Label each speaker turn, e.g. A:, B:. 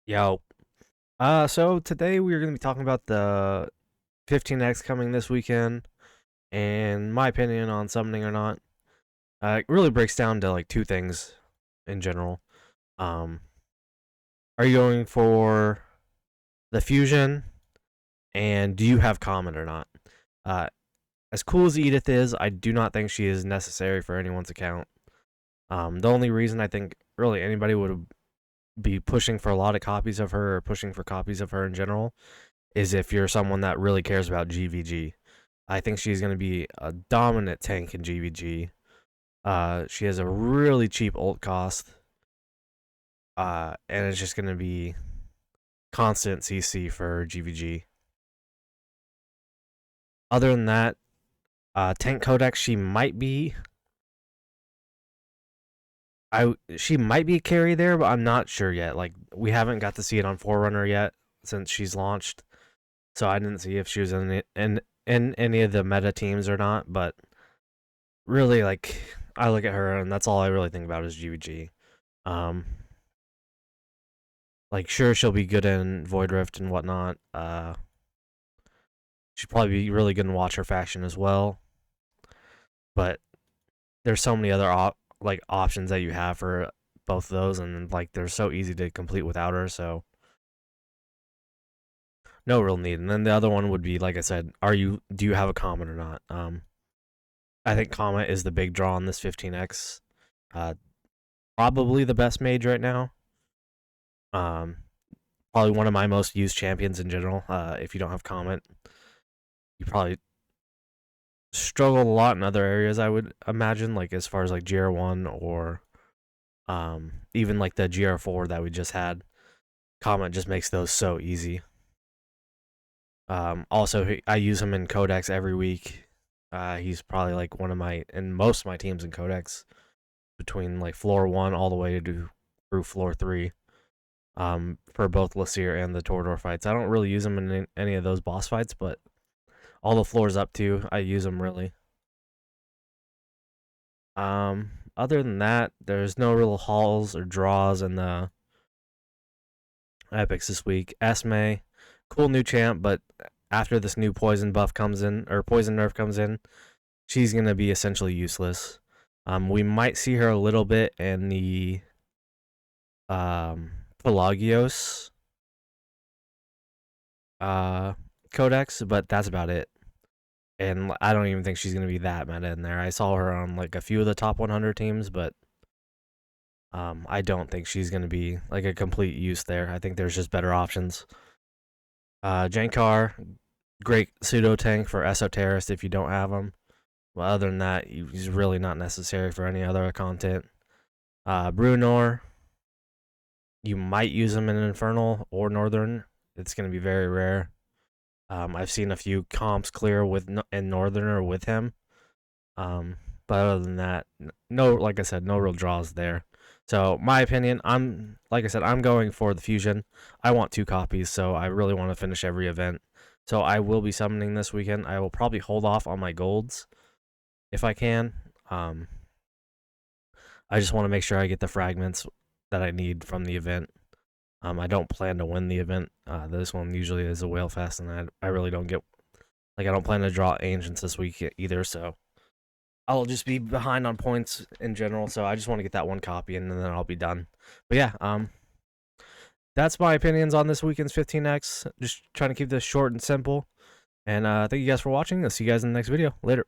A: Yo. So today we are going to be talking about the 15X coming this weekend and my opinion on summoning or not. It really breaks down to like two things in general. Um, are you going for the fusion and do you have Khamet or not? Uh, as cool as Edith is, I do not think she is necessary for anyone's account. The only reason I think really anybody would be pushing for a lot of copies of her or pushing for copies of her in general is if you're someone that really cares about GVG. I think she's going to be a dominant tank in GVG. She has a really cheap ult cost, and it's just going to be constant CC for GVG. Other than that, tank codex she might be a carry there, but I'm not sure yet. Like we haven't got to see it on Forerunner yet since she's launched, so I didn't see if she was in any of the meta teams or not. But really, like I look at her and that's all I really think about is GVG. Um, like sure she'll be good in Void Rift and whatnot. She'd probably be really good in Watcher faction as well. But there's so many other options that you have for both of those, and like they're so easy to complete without her. So no real need. And then the other one would be, like I said, do you have a Khamet or not? I think Khamet is the big draw on this 15X. Probably the best mage right now. Probably one of my most used champions in general. If you don't have Khamet, you probably struggle a lot in other areas, I would imagine, like as far as like GR1 or even like the GR4 that we just had. Khamet just makes those so easy. Also, I use him in Codex every week. He's probably like one of in most of my teams in Codex, between like floor 1 all the way to through floor 3. For both Lasir and the Torador fights. I don't really use him in any of those boss fights, but all the floors up to, I use him really. Other than that, there's no real hauls or draws in the epics this week. Esme, cool new champ, but after this new poison buff comes in, or poison nerf comes in, she's gonna be essentially useless. We might see her a little bit in the Pelagios codex, but that's about it. And I don't even think she's gonna be that meta in there. I saw her on like a few of the top 100 teams, but I don't think she's gonna be like a complete use there. I think there's just better options. Jankar, great pseudo tank for Esoterrorist if you don't have him. Well, other than that, he's really not necessary for any other content. Brunor, you might use him in Infernal or Northern. It's going to be very rare. I've seen a few comps clear in Northerner with him. But other than that, no, like I said, no real draws there. So my opinion, like I said, I'm going for the fusion. I want 2 copies, so I really want to finish every event. So I will be summoning this weekend. I will probably hold off on my golds if I can. I just want to make sure I get the fragments that I need from the event. I don't plan to win the event. This one usually is a whale fest, and I really don't get, like, I don't plan to draw ancients this week either, so I'll just be behind on points in general, so I just want to get that 1 copy, and then I'll be done. But yeah, that's my opinions on this weekend's 15X. Just trying to keep this short and simple. And thank you guys for watching. I'll see you guys in the next video. Later.